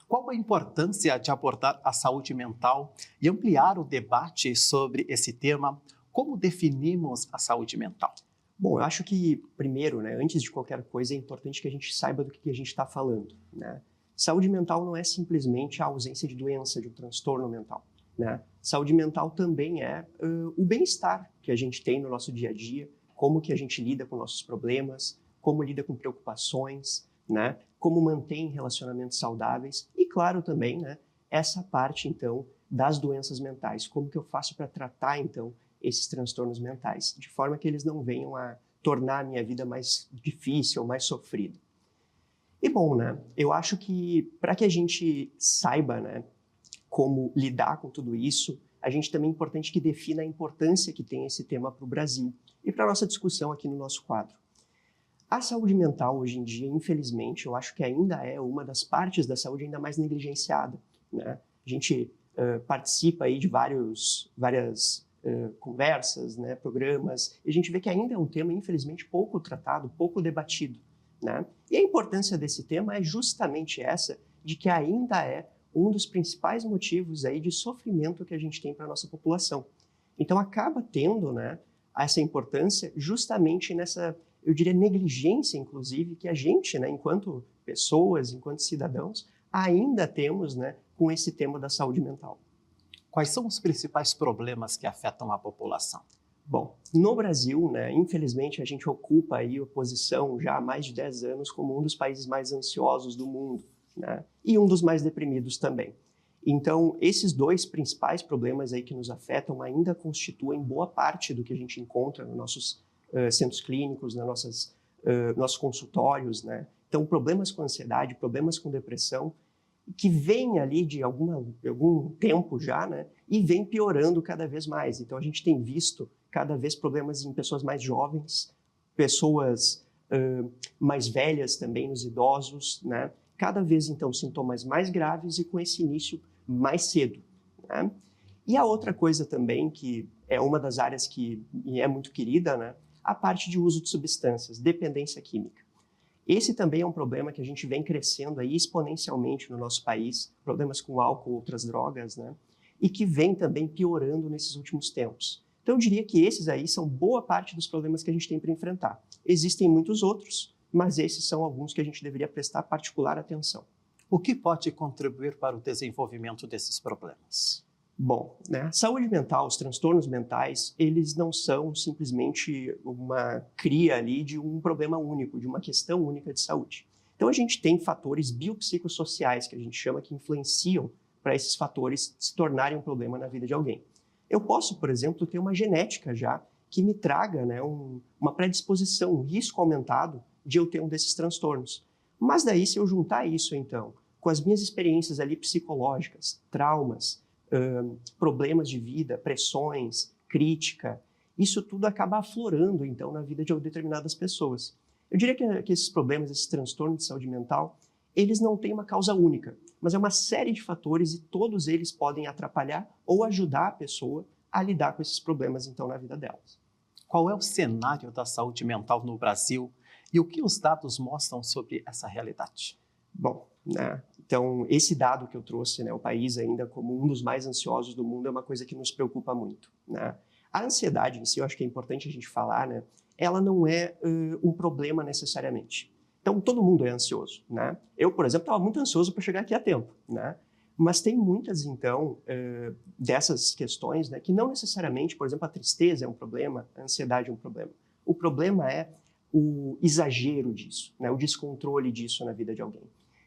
Qual a importância de abordar a saúde mental e ampliar o debate sobre esse tema? Como definimos a saúde mental? Bom, eu acho que, primeiro, antes de qualquer coisa, é importante que a gente saiba do que a gente está falando. Saúde mental não é simplesmente a ausência de doença, de um transtorno mental. Saúde mental também é o bem-estar que a gente tem no nosso dia a dia, como que a gente lida com nossos problemas, como lida com preocupações, como mantém relacionamentos saudáveis e, claro, também essa parte, então, das doenças mentais. Como que eu faço para tratar, então, esses transtornos mentais, de forma que eles não venham a tornar a minha vida mais difícil ou mais sofrida. E bom, eu acho que para que a gente saiba, como lidar com tudo isso, a gente também é importante que defina a importância que tem esse tema para o Brasil e para a nossa discussão aqui no nosso quadro. A saúde mental, hoje em dia, infelizmente, eu acho que ainda é uma das partes da saúde ainda mais negligenciada. A gente participa aí de várias conversas, programas, e a gente vê que ainda é um tema, infelizmente, pouco tratado, pouco debatido. E a importância desse tema é justamente essa, de que ainda é um dos principais motivos aí de sofrimento que a gente tem para a nossa população. Então acaba tendo, né, essa importância justamente nessa, eu diria, negligência, inclusive, que a gente, né, enquanto pessoas, enquanto cidadãos, ainda temos, né, com esse tema da saúde mental. Quais são os principais problemas que afetam a população? Bom, no Brasil, né, infelizmente, a gente ocupa aí a posição já há mais de 10 anos como um dos países mais ansiosos do mundo, né, e um dos mais deprimidos também. Então, esses dois principais problemas aí que nos afetam ainda constituem boa parte do que a gente encontra nos nossos centros clínicos, nas nossos consultórios, né? Então, problemas com ansiedade, problemas com depressão, que vêm ali de algum tempo já, né? E vem piorando cada vez mais. Então, a gente tem visto cada vez problemas em pessoas mais jovens, pessoas mais velhas também, nos idosos, né? Cada vez, então, sintomas mais graves e com esse início mais cedo, né? E a outra coisa também, que é uma das áreas que me é muito querida, né? A parte de uso de substâncias, dependência química. Esse também é um problema que a gente vem crescendo aí exponencialmente no nosso país, problemas com álcool, outras drogas, né? E que vem também piorando nesses últimos tempos. Então, eu diria que esses aí são boa parte dos problemas que a gente tem para enfrentar. Existem muitos outros, mas esses são alguns que a gente deveria prestar particular atenção. O que pode contribuir para o desenvolvimento desses problemas? Bom, né, saúde mental, os transtornos mentais, eles não são simplesmente uma cria ali de um problema único, de uma questão única de saúde. Então, a gente tem fatores biopsicossociais, que a gente chama, que influenciam para esses fatores se tornarem um problema na vida de alguém. Eu posso, por exemplo, ter uma genética já que me traga, né, uma predisposição, um risco aumentado de eu ter um desses transtornos. Mas daí, se eu juntar isso, então, com as minhas experiências ali psicológicas, traumas, problemas de vida, pressões, crítica, isso tudo acaba aflorando, então, na vida de determinadas pessoas. Eu diria que esses problemas, esses transtornos de saúde mental, eles não têm uma causa única, mas é uma série de fatores e todos eles podem atrapalhar ou ajudar a pessoa a lidar com esses problemas, então, na vida delas. Qual é o cenário da saúde mental no Brasil e o que os dados mostram sobre essa realidade? Bom, né, então, esse dado que eu trouxe, né, o país ainda como um dos mais ansiosos do mundo, é uma coisa que nos preocupa muito, né? A ansiedade em si, eu acho que é importante a gente falar, né, ela não é um problema necessariamente. Então, todo mundo é ansioso, né? Eu, por exemplo, estava muito ansioso para chegar aqui a tempo, né? Mas tem muitas, então, dessas questões, né, que não necessariamente, por exemplo, a tristeza é um problema, a ansiedade é um problema. O problema é o exagero disso, né, o descontrole disso na vida de alguém.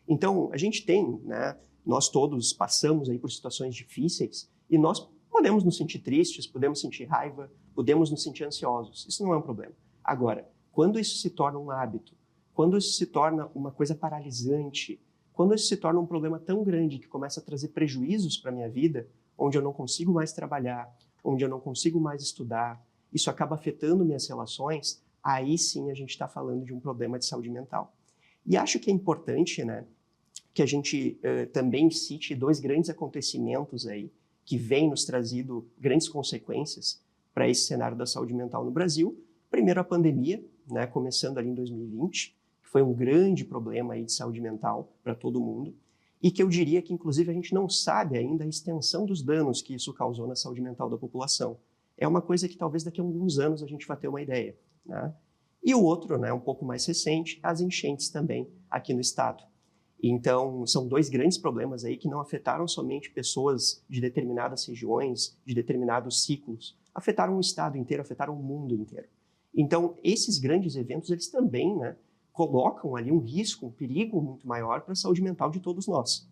Então, a gente tem, né, nós todos passamos aí por situações difíceis e nós podemos nos sentir tristes, podemos sentir raiva, podemos nos sentir ansiosos. Isso não é um problema. Agora, quando isso se torna um hábito, quando isso se torna uma coisa paralisante, quando isso se torna um problema tão grande que começa a trazer prejuízos para a minha vida, onde eu não consigo mais trabalhar, onde eu não consigo mais estudar, isso acaba afetando minhas relações, aí sim a gente está falando de um problema de saúde mental. E acho que é importante, né, que a gente também cite dois grandes acontecimentos aí que vêm nos trazendo grandes consequências para esse cenário da saúde mental no Brasil. Primeiro, a pandemia, né, começando ali em 2020, que foi um grande problema aí de saúde mental para todo mundo, e que eu diria que, inclusive, a gente não sabe ainda a extensão dos danos que isso causou na saúde mental da população. É uma coisa que talvez daqui a alguns anos a gente vai ter uma ideia, né? E o outro, né, um pouco mais recente, as enchentes também aqui no estado. Então, são dois grandes problemas aí que não afetaram somente pessoas de determinadas regiões, de determinados ciclos, afetaram o estado inteiro, afetaram o mundo inteiro. Então, esses grandes eventos, eles também, né, colocam ali um risco, um perigo muito maior para a saúde mental de todos nós.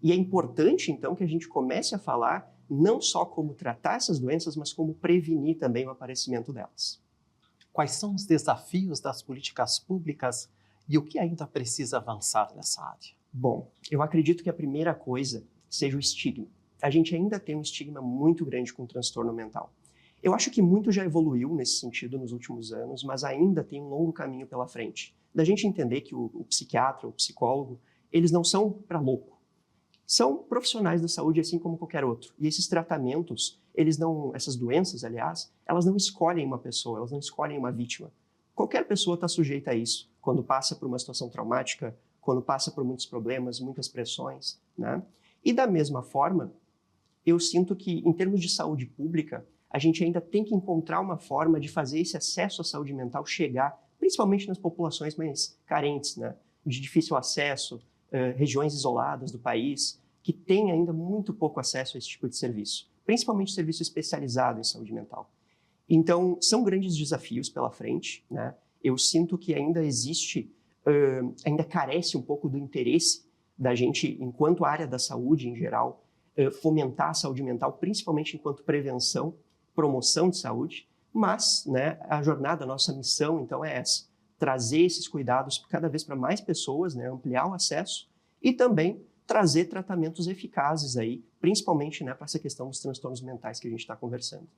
E é importante, então, que a gente comece a falar não só como tratar essas doenças, mas como prevenir também o aparecimento delas. Quais são os desafios das políticas públicas e o que ainda precisa avançar nessa área? Bom, eu acredito que a primeira coisa seja o estigma. A gente ainda tem um estigma muito grande com o transtorno mental. Eu acho que muito já evoluiu nesse sentido nos últimos anos, mas ainda tem um longo caminho pela frente. Da gente entender que o psiquiatra, o psicólogo, eles não são para louco. São profissionais da saúde assim como qualquer outro. E esses tratamentos, essas doenças, aliás, elas não escolhem uma pessoa, elas não escolhem uma vítima. Qualquer pessoa está sujeita a isso, quando passa por uma situação traumática, quando passa por muitos problemas, muitas pressões, né? E da mesma forma, eu sinto que, em termos de saúde pública, a gente ainda tem que encontrar uma forma de fazer esse acesso à saúde mental chegar, principalmente nas populações mais carentes, né? De difícil acesso, regiões isoladas do país, que têm ainda muito pouco acesso a esse tipo de serviço, principalmente serviço especializado em saúde mental. Então, são grandes desafios pela frente, né? Eu sinto que ainda existe, ainda carece um pouco do interesse da gente, enquanto área da saúde em geral, fomentar a saúde mental, principalmente enquanto prevenção, promoção de saúde, mas, né, a jornada, a nossa missão, então, é essa, trazer esses cuidados cada vez para mais pessoas, né, ampliar o acesso e também trazer tratamentos eficazes aí, principalmente, né, para essa questão dos transtornos mentais que a gente está conversando.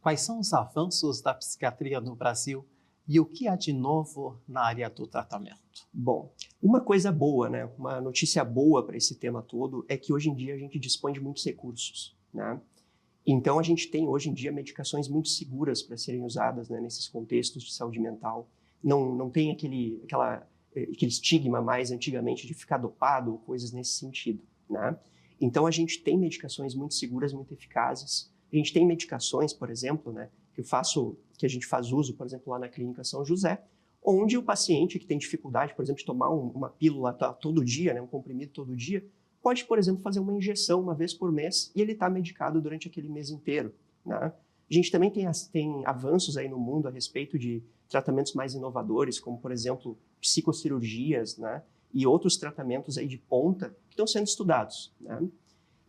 Quais são os avanços da psiquiatria no Brasil e o que há de novo na área do tratamento? Bom, uma coisa boa, né, uma notícia boa para esse tema todo é que hoje em dia a gente dispõe de muitos recursos, né? Então a gente tem hoje em dia medicações muito seguras para serem usadas, né, nesses contextos de saúde mental. Não tem aquele estigma mais antigamente de ficar dopado ou coisas nesse sentido, né? Então a gente tem medicações muito seguras, muito eficazes. A gente tem medicações, por exemplo, né, que a gente faz uso, por exemplo, lá na Clínica São José, onde o paciente que tem dificuldade, por exemplo, de tomar uma pílula todo dia, né, um comprimido todo dia, pode, por exemplo, fazer uma injeção uma vez por mês e ele está medicado durante aquele mês inteiro, né? A gente também tem avanços aí no mundo a respeito de tratamentos mais inovadores, como, por exemplo, psicocirurgias, né, e outros tratamentos aí de ponta que estão sendo estudados, né?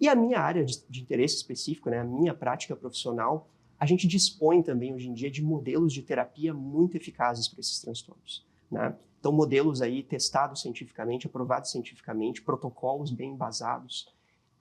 E a minha área de interesse específico, né, a minha prática profissional, a gente dispõe também hoje em dia de modelos de terapia muito eficazes para esses transtornos, né? Então, modelos aí testados cientificamente, aprovados cientificamente, protocolos bem embasados.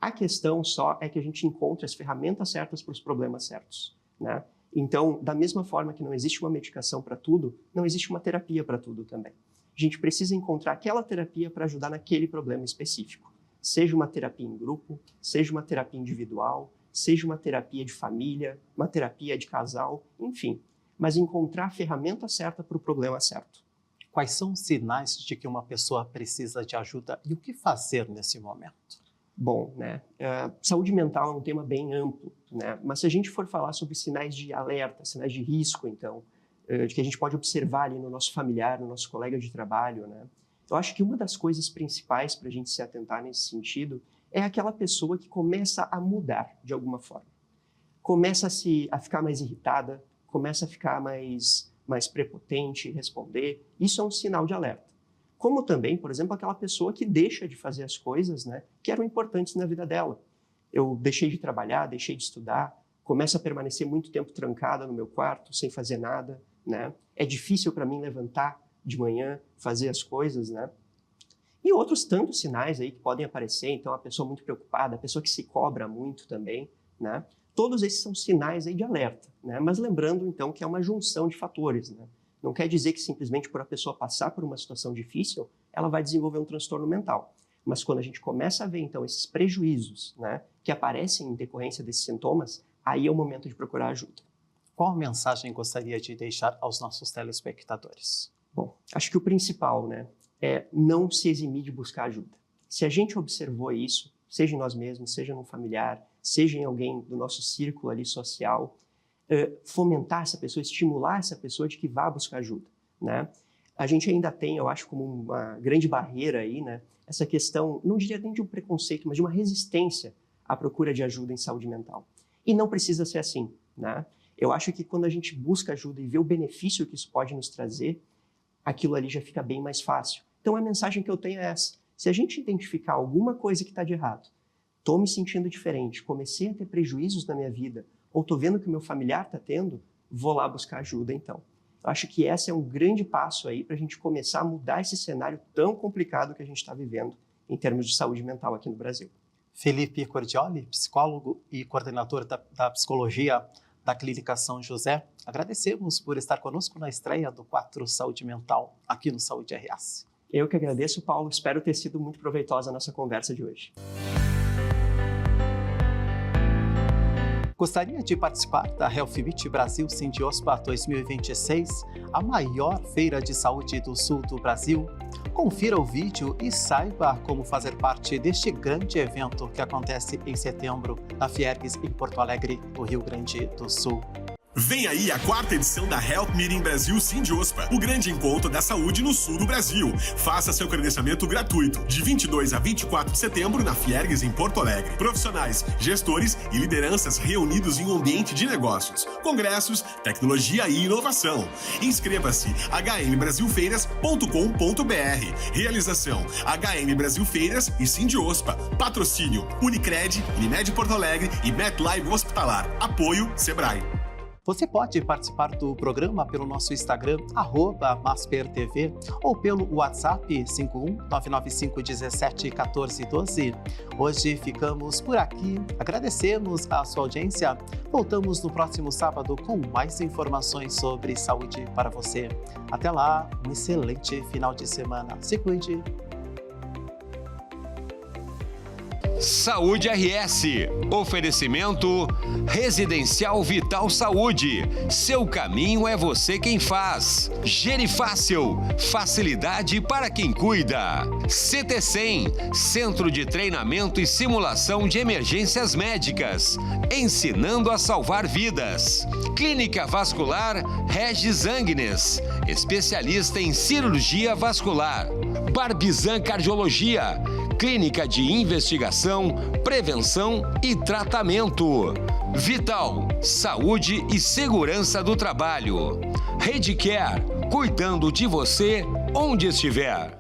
A questão só é que a gente encontra as ferramentas certas para os problemas certos, né? Então, da mesma forma que não existe uma medicação para tudo, não existe uma terapia para tudo também. A gente precisa encontrar aquela terapia para ajudar naquele problema específico. Seja uma terapia em grupo, seja uma terapia individual, seja uma terapia de família, uma terapia de casal, enfim. Mas encontrar a ferramenta certa para o problema certo. Quais são os sinais de que uma pessoa precisa de ajuda e o que fazer nesse momento? Bom, né, saúde mental é um tema bem amplo, né? Mas se a gente for falar sobre sinais de alerta, sinais de risco, então, de que a gente pode observar ali no nosso familiar, no nosso colega de trabalho, né? Eu acho que uma das coisas principais para a gente se atentar nesse sentido é aquela pessoa que começa a mudar de alguma forma. Começa a ficar mais irritada, começa a ficar mais prepotente, responder. Isso é um sinal de alerta. Como também, por exemplo, aquela pessoa que deixa de fazer as coisas, né, que eram importantes na vida dela. Eu deixei de trabalhar, deixei de estudar, começo a permanecer muito tempo trancada no meu quarto, sem fazer nada, né? É difícil para mim levantar de manhã, fazer as coisas, né? E outros tantos sinais aí que podem aparecer, então a pessoa muito preocupada, a pessoa que se cobra muito também, né? Todos esses são sinais aí de alerta, né? Mas lembrando então que é uma junção de fatores, né? Não quer dizer que simplesmente por a pessoa passar por uma situação difícil, ela vai desenvolver um transtorno mental. Mas quando a gente começa a ver então esses prejuízos, né, que aparecem em decorrência desses sintomas, aí é o momento de procurar ajuda. Qual mensagem gostaria de deixar aos nossos telespectadores? Bom, acho que o principal, né, é não se eximir de buscar ajuda. Se a gente observou isso, seja em nós mesmos, seja num familiar, seja em alguém do nosso círculo ali social, fomentar essa pessoa, estimular essa pessoa de que vá buscar ajuda, né? A gente ainda tem, eu acho, como uma grande barreira aí, né, essa questão, não diria nem de um preconceito, mas de uma resistência à procura de ajuda em saúde mental. E não precisa ser assim, né? Eu acho que quando a gente busca ajuda e vê o benefício que isso pode nos trazer, aquilo ali já fica bem mais fácil. Então a mensagem que eu tenho é essa: se a gente identificar alguma coisa que está de errado, estou me sentindo diferente, comecei a ter prejuízos na minha vida, ou estou vendo que o meu familiar está tendo, vou lá buscar ajuda então. Eu acho que esse é um grande passo aí para a gente começar a mudar esse cenário tão complicado que a gente está vivendo em termos de saúde mental aqui no Brasil. Felipe Cordioli, psicólogo e coordenador da psicologia da Clínica São José, agradecemos por estar conosco na estreia do 4 Saúde Mental aqui no Saúde RS. Eu que agradeço, Paulo. Espero ter sido muito proveitosa a nossa conversa de hoje. Gostaria de participar da Health Meet Brasil Sindiospa 2026, a maior feira de saúde do sul do Brasil? Confira o vídeo e saiba como fazer parte deste grande evento que acontece em setembro na Fiergs, em Porto Alegre, no Rio Grande do Sul. Vem aí a 4ª edição da Health Meeting Brasil Sindiospa, o grande encontro da saúde no sul do Brasil. Faça seu credenciamento gratuito, de 22 a 24 de setembro na Fiergs, em Porto Alegre. Profissionais, gestores e lideranças reunidos em um ambiente de negócios, congressos, tecnologia e inovação. Inscreva-se hmbrasilfeiras.com.br. Realização HM Brasil Feiras e Sindiospa. Patrocínio Unicred, Unimed Porto Alegre e MetLife Hospitalar. Apoio Sebrae. Você pode participar do programa pelo nosso Instagram, @MasperTV, ou pelo WhatsApp 51995171412. Hoje ficamos por aqui, agradecemos a sua audiência. Voltamos no próximo sábado com mais informações sobre saúde para você. Até lá, um excelente final de semana. Se cuide! Saúde RS. Oferecimento Residencial Vital Saúde. Seu caminho é você quem faz. Gerifácil. Facilidade para quem cuida. CT100. Centro de Treinamento e Simulação de Emergências Médicas. Ensinando a salvar vidas. Clínica Vascular Regis Agnes. Especialista em cirurgia vascular. Barbizan Cardiologia. Clínica de investigação, prevenção e tratamento. Vital, saúde e segurança do trabalho. Redcare, cuidando de você onde estiver.